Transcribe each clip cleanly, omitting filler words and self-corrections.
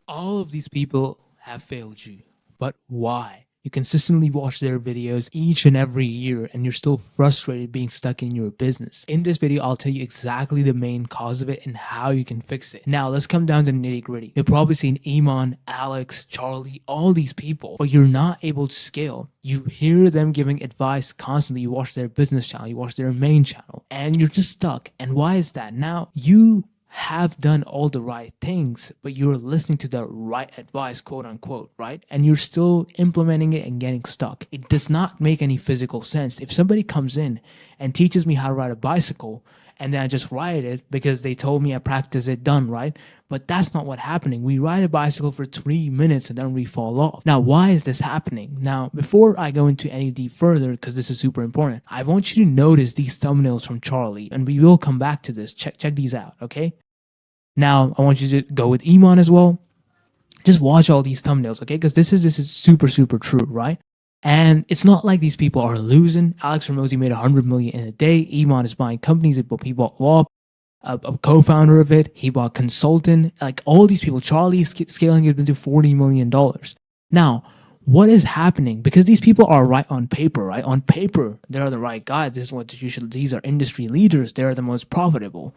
All of these people have failed you. But why? You consistently watch their videos each and every year and you're still frustrated being stuck in your business. In this video, I'll tell you exactly the main cause of it and how you can fix it. Now, let's come down to the nitty gritty. You've probably seen Iman, Alex, Charlie, all these people, but you're not able to scale. You hear them giving advice constantly. You watch their business channel, you watch their main channel, and you're just stuck. And why is that? Now, you have done all the right things, but you're listening to the right advice, quote unquote, right? And you're still implementing it and getting stuck. It does not make any physical sense. If somebody comes in and teaches me how to ride a bicycle, and then I just ride it because they told me I practice it, done, right? But that's not what's happening. We ride a bicycle for 3 minutes and then we fall off. Now, why is this happening? Now, before I go into any deep further, because this is super important, I want you to notice these thumbnails from Charlie, and we will come back to this. Check these out, okay? Now, I want you to go with Iman as well. Just watch all these thumbnails, okay? Because this is super, super true, right? And it's not like these people are losing. Alex Hormozi made 100 million in a day. Iman is buying companies. He bought WAP, a co-founder of it. He bought Consultant. Like all these people, Charlie is scaling it into $40 million. Now, what is happening? Because these people are right on paper, right? On paper, they're the right guys. This is what you should. These are industry leaders. They're the most profitable.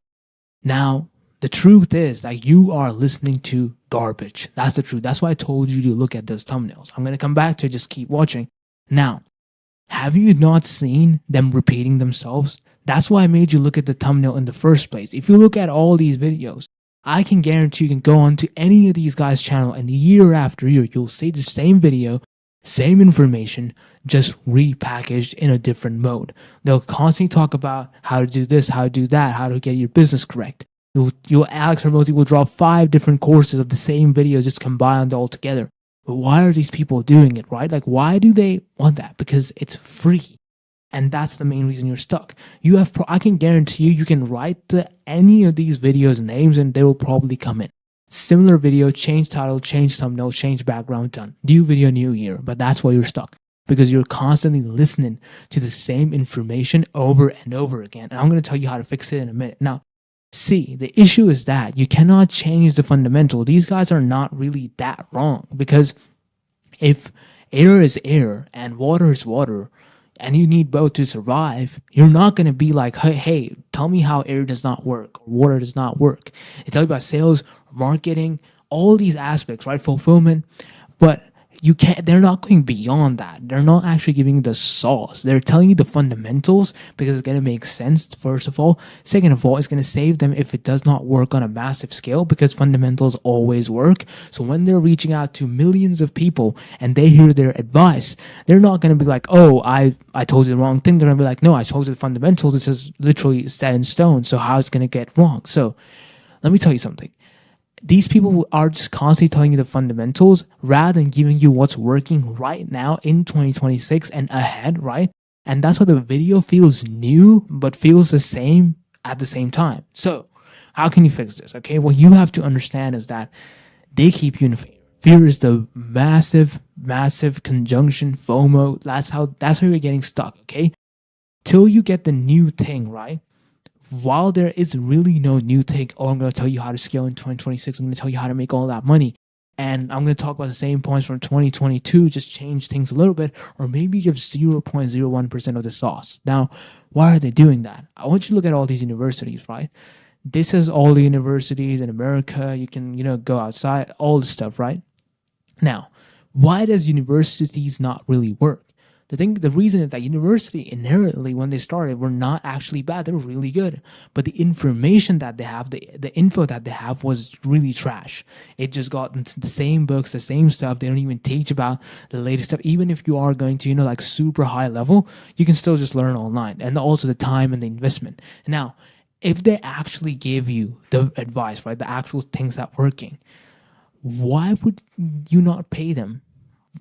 Now, the truth is that you are listening to garbage. That's the truth. That's why I told you to look at those thumbnails. I'm going to come back to it. Just keep watching. Now, have you not seen them repeating themselves? That's why I made you look at the thumbnail in the first place. If you look at all these videos, I can guarantee you can go on to any of these guys' channel and year after year, you'll see the same video, same information, just repackaged in a different mode. They'll constantly talk about how to do this, how to do that, how to get your business correct. Alex Hormozi will drop 5 different courses of the same videos just combined all together. But why are these people doing it, right? Like, why do they want that? Because it's free. And that's the main reason you're stuck. I can guarantee you can write any of these videos names and they will probably come in. Similar video, change title, change thumbnail, change background, done. New video, new year. But that's why you're stuck. Because you're constantly listening to the same information over and over again. And I'm going to tell you how to fix it in a minute. Now, see, the issue is that you cannot change the fundamental. These guys are not really that wrong, because if air is air and water is water and you need both to survive, you're not going to be like, hey, tell me how air does not work or water does not work. They tell you about sales, marketing, all these aspects, right? Fulfillment. But they're not going beyond that. They're not actually giving you the sauce. They're telling you the fundamentals because it's going to make sense, first of all. Second of all, it's going to save them if it does not work on a massive scale, because fundamentals always work. So when they're reaching out to millions of people and they hear their advice, they're not going to be like, oh, I told you the wrong thing. They're going to be like, no, I told you the fundamentals. This is literally set in stone. So how it's going to get wrong? So let me tell you something. These people are just constantly telling you the fundamentals rather than giving you what's working right now in 2026 and ahead, right? And that's why the video feels new, but feels the same at the same time. So how can you fix this? Okay, what you have to understand is that they keep you in fear. Fear is the massive, massive conjunction, FOMO. That's how you're getting stuck, okay? Till you get the new thing, right? While there is really no new thing, I'm going to tell you how to scale in 2026. I'm going to tell you how to make all that money. And I'm going to talk about the same points from 2022, just change things a little bit, or maybe give 0.01% of the sauce. Now, why are they doing that? I want you to look at all these universities, right? This is all the universities in America. You can, go outside, all the stuff, right? Now, why does universities not really work? The reason is that university inherently, when they started, were not actually bad. They were really good. But the information that they have, the info that they have was really trash. It just got the same books, the same stuff. They don't even teach about the latest stuff. Even if you are going to, like super high level, you can still just learn online. And also the time and the investment. Now, if they actually gave you the advice, right, the actual things that are working, why would you not pay them?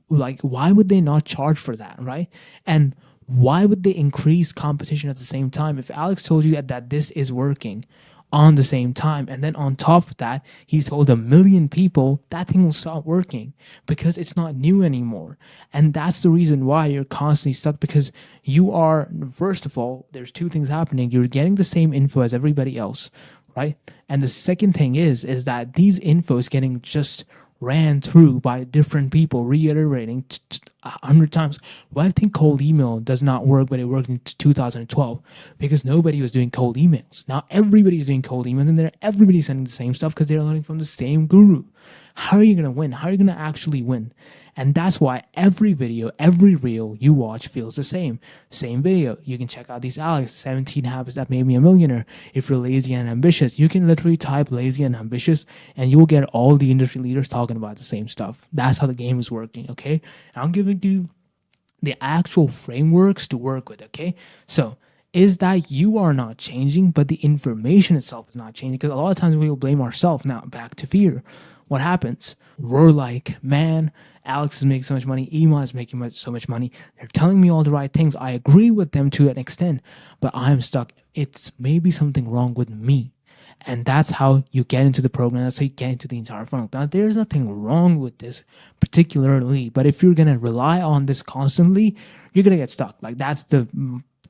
Like, why would they not charge for that, right? And why would they increase competition at the same time? If Alex told you that this is working on the same time, and then on top of that, he's told 1 million people, that thing will stop working because it's not new anymore. And that's the reason why you're constantly stuck, because you are, first of all, there's 2 things happening. You're getting the same info as everybody else, right? And the second thing is that these info is getting just ran through by different people reiterating 100 times. Why I think cold email does not work, but it worked in 2012 because nobody was doing cold emails. Now everybody's doing cold emails, and everybody's sending the same stuff because they're learning from the same guru. How are you gonna win? How are you gonna actually win? And that's why every video, every reel you watch feels the same. Same video. You can check out these Alex 17 habits that made me a millionaire. If you're lazy and ambitious, you can literally type lazy and ambitious and you'll get all the industry leaders talking about the same stuff. That's how the game is working, okay? And I'm giving you the actual frameworks to work with, okay? So is that you are not changing, but the information itself is not changing. Because a lot of times we will blame ourselves. Now, back to fear. What happens? We're like, man, Alex is making so much money. Ema is making so much money. They're telling me all the right things. I agree with them to an extent, but I'm stuck. It's maybe something wrong with me. And that's how you get into the program. That's how you get into the entire funnel. Now, there's nothing wrong with this particularly, but if you're going to rely on this constantly, you're going to get stuck. Like, that's the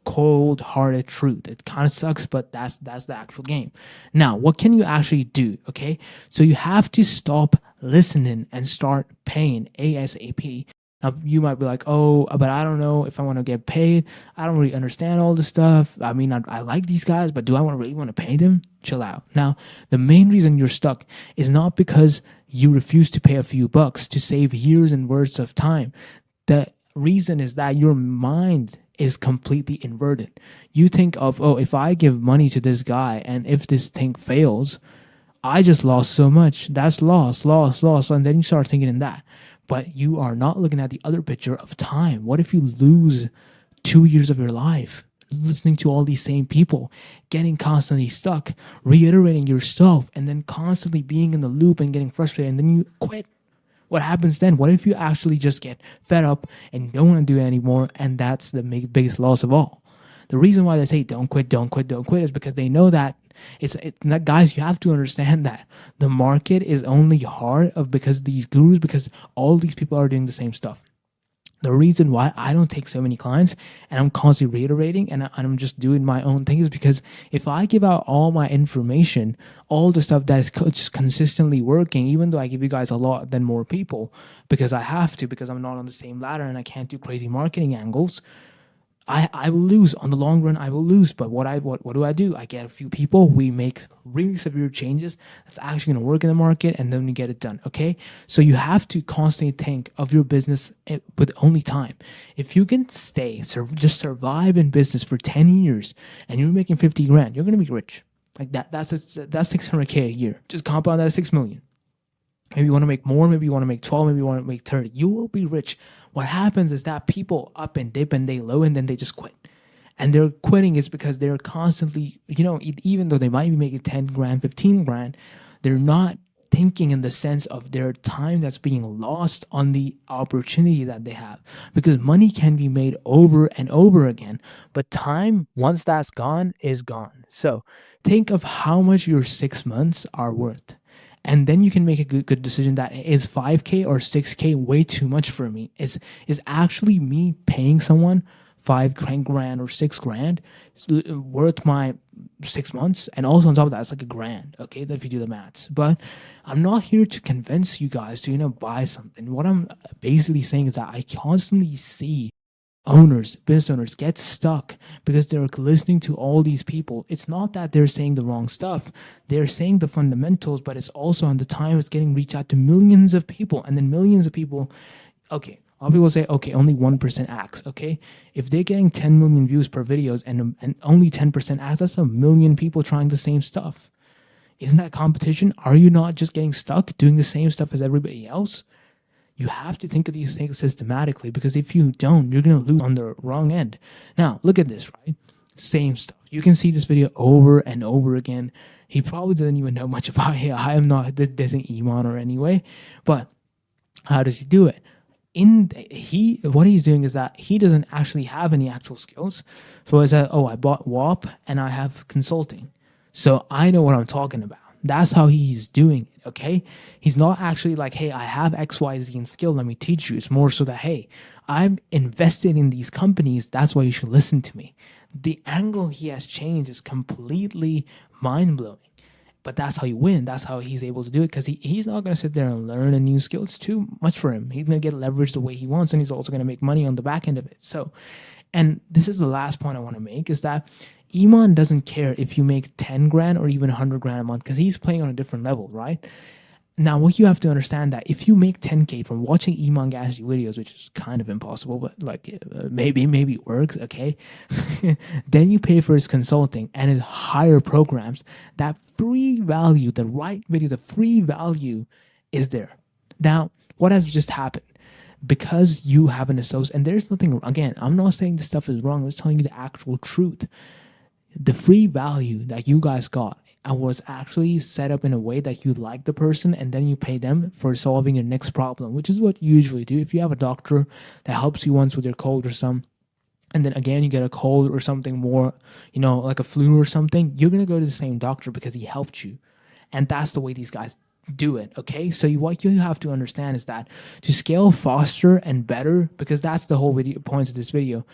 cold-hearted truth. It kind of sucks, but that's the actual game. Now, what can you actually do? Okay, so you have to stop listening and start paying ASAP. Now, you might be like, oh, but I don't know if I want to get paid. I don't really understand all this stuff. I mean, I like these guys, but do I really want to pay them? Chill out. Now, the main reason you're stuck is not because you refuse to pay a few bucks to save years and worth of time. The reason is that your mind is completely inverted. You think of, oh, if I give money to this guy and if this thing fails, I just lost so much. That's loss. And then you start thinking in that. But you are not looking at the other picture of time. What if you lose 2 years of your life listening to all these same people, getting constantly stuck, reiterating yourself, and then constantly being in the loop and getting frustrated, and then you quit? What happens then? What if you actually just get fed up and you don't want to do it anymore? And that's the biggest loss of all. The reason why they say don't quit is because they know that guys, you have to understand that the market is only hard because these gurus, because all these people are doing the same stuff. The reason why I don't take so many clients and I'm constantly reiterating and I'm just doing my own thing is because if I give out all my information, all the stuff that is just consistently working, even though I give you guys a lot than more people, because I have to, because I'm not on the same ladder and I can't do crazy marketing angles, I will lose. On the long run, I will lose. But what do? I get a few people, we make really severe changes that's actually going to work in the market, and then we get it done. Okay, so you have to constantly think of your business with only time. If you can just survive in business for 10 years and you're making 50 grand, you're going to be rich. Like that's 600K a year. Just compound that at 6 million. Maybe you want to make more, maybe you want to make 12, maybe you want to make 30. You will be rich. What happens is that people up and dip and they low and then they just quit. And they're quitting is because they're constantly, even though they might be making 10 grand, 15 grand, they're not thinking in the sense of their time that's being lost on the opportunity that they have. Because money can be made over and over again, but time, once that's gone, is gone. So think of how much your 6 months are worth. And then you can make a good decision that is 5K or 6K way too much for me. Is actually me paying someone 5 grand or 6 grand worth my 6 months? And also on top of that, it's like $1,000, okay, if you do the maths. But I'm not here to convince you guys to, buy something. What I'm basically saying is that I constantly see business owners get stuck because they're listening to all these people. It's not that they're saying the wrong stuff. They're saying the fundamentals, but it's also on the time it's getting reached out to millions of people. And then millions of people, okay, a lot of people say, okay, only 1% acts, okay? If they're getting 10 million views per videos and only 10% acts, that's a million people trying the same stuff. Isn't that competition? Are you not just getting stuck doing the same stuff as everybody else? You have to think of these things systematically, because if you don't, you're going to lose on the wrong end. Now, look at this, right? Same stuff. You can see this video over and over again. He probably doesn't even know much about it. I am not dissing Iman or anyway, but how does he do it? What he's doing is that he doesn't actually have any actual skills. So it's I bought WAP and I have consulting. So I know what I'm talking about. That's how he's doing it, okay? He's not actually like, hey, I have X, Y, Z in skill, let me teach you. It's more so that, hey, I'm invested in these companies, that's why you should listen to me. The angle he has changed is completely mind-blowing. But that's how you win. That's how he's able to do it, because he's not going to sit there and learn a new skill. It's too much for him. He's going to get leveraged the way he wants, and he's also going to make money on the back end of it. So, and this is the last point I want to make, is that Iman doesn't care if you make 10 grand or even 100 grand a month, because he's playing on a different level, right? Now, what you have to understand, that if you make 10K from watching Iman Gashti videos, which is kind of impossible, but like maybe it works, okay? Then you pay for his consulting and his higher programs. That free value, the right video, the free value is there. Now, what has just happened? Because you have an associate, and there's nothing, again, I'm not saying this stuff is wrong, I'm just telling you the actual truth. The free value that you guys got and was actually set up in a way that you like the person, and then you pay them for solving your next problem, which is what you usually do. If you have a doctor that helps you once with your cold or some, and then again you get a cold or something more, like a flu or something, you're going to go to the same doctor because he helped you. And that's the way these guys do it. Okay, so what you have to understand is that to scale faster and better, because that's the whole video points of this video,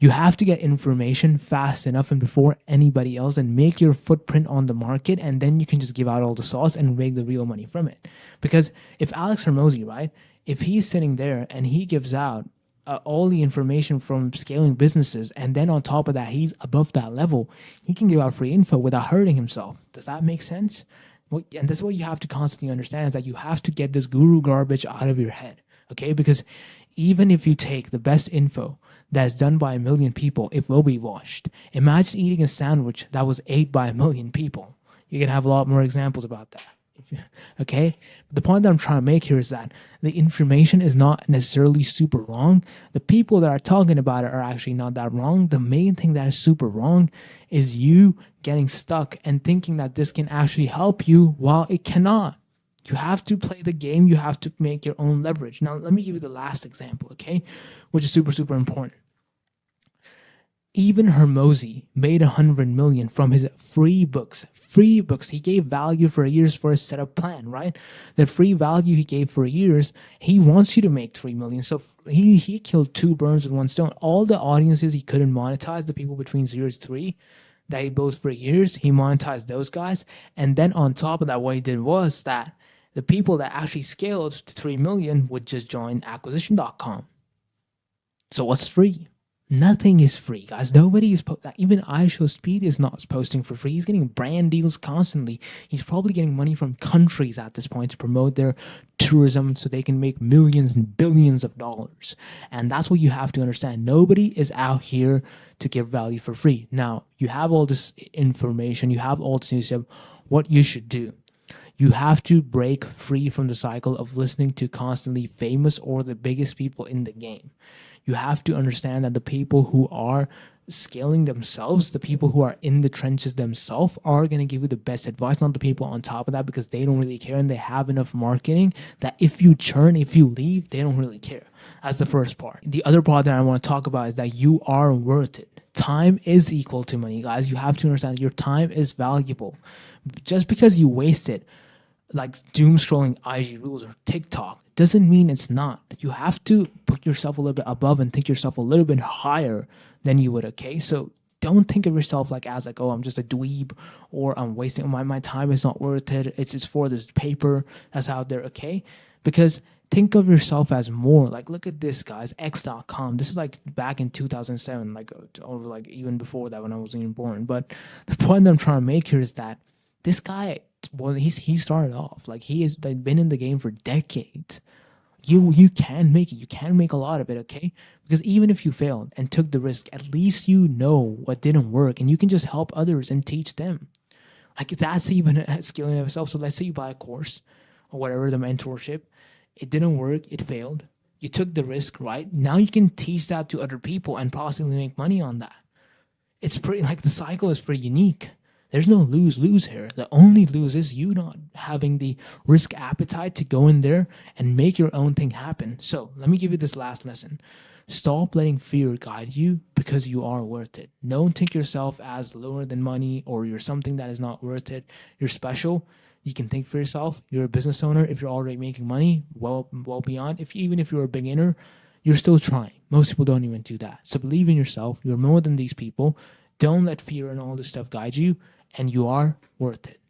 you have to get information fast enough and before anybody else, and make your footprint on the market, and then you can just give out all the sauce and make the real money from it. Because if Alex Hormozi, right, if he's sitting there and he gives out all the information from scaling businesses, and then on top of that he's above that level, he can give out free info without hurting himself. Does that make sense? And that's what you have to constantly understand, is that you have to get this guru garbage out of your head, okay? Because even if you take the best info that's done by 1 million people, it will be washed. Imagine eating a sandwich that was ate by 1 million people. You can have a lot more examples about that. Okay, the point that I'm trying to make here is that the information is not necessarily super wrong. The people that are talking about it are actually not that wrong. The main thing that is super wrong is you getting stuck and thinking that this can actually help you, while it cannot. You have to play the game. You have to make your own leverage. Now, let me give you the last example, okay, which is super, super important. Even Hormozi made 100 million from his free books. Free books. He gave value for years for his setup plan, right? The free value he gave for years, he wants you to make 3 million. So he killed 2 birds with 1 stone. All the audiences he couldn't monetize, the people between 0 to 3, that he built for years, he monetized those guys. And then on top of that, what he did was that the people that actually scaled to 3 million would just join acquisition.com. So what's free? Nothing is free, guys. Nobody is even iShowSpeed is not posting for free. He's getting brand deals constantly. He's probably getting money from countries at this point to promote their tourism so they can make millions and billions of dollars. And that's what you have to understand. Nobody is out here to give value for free. Now, you have all this information, you have all this news. What you should do, you have to break free from the cycle of listening to constantly famous or the biggest people in the game. You have to understand that the people who are scaling themselves, the people who are in the trenches themselves, are going to give you the best advice, not the people on top of that, because they don't really care and they have enough marketing that if you churn, if you leave, they don't really care. That's the first part. The other part that I want to talk about is that you are worth it. Time is equal to money, guys. You have to understand that your time is valuable. Just because you waste it, like doom scrolling IG Reels or TikTok, doesn't mean it's not. You have to put yourself a little bit above and think yourself a little bit higher than you would, okay? So don't think of yourself as oh, I'm just a dweeb, or I'm wasting my time is not worth it. It's for this paper that's out there, okay? Because think of yourself as more. Like, look at this, guys, X.com. This is like back in 2007, or like even before that when I wasn't even born. But the point I'm trying to make here is that this guy, well, he started off like he has been in the game for decades. You can make it. You can make a lot of it, okay? Because even if you failed and took the risk, at least you know what didn't work, and you can just help others and teach them. Like, that's even a skill in itself. So let's say you buy a course or whatever, the mentorship. It didn't work. It failed. You took the risk, right? Now you can teach that to other people and possibly make money on that. It's pretty, like, the cycle is pretty unique. There's no lose-lose here. The only lose is you not having the risk appetite to go in there and make your own thing happen. So let me give you this last lesson. Stop letting fear guide you, because you are worth it. Don't think yourself as lower than money, or you're something that is not worth it. You're special. You can think for yourself. You're a business owner. If you're already making money, well beyond. Even if you're a beginner, you're still trying. Most people don't even do that. So believe in yourself. You're more than these people. Don't let fear and all this stuff guide you, and you are worth it.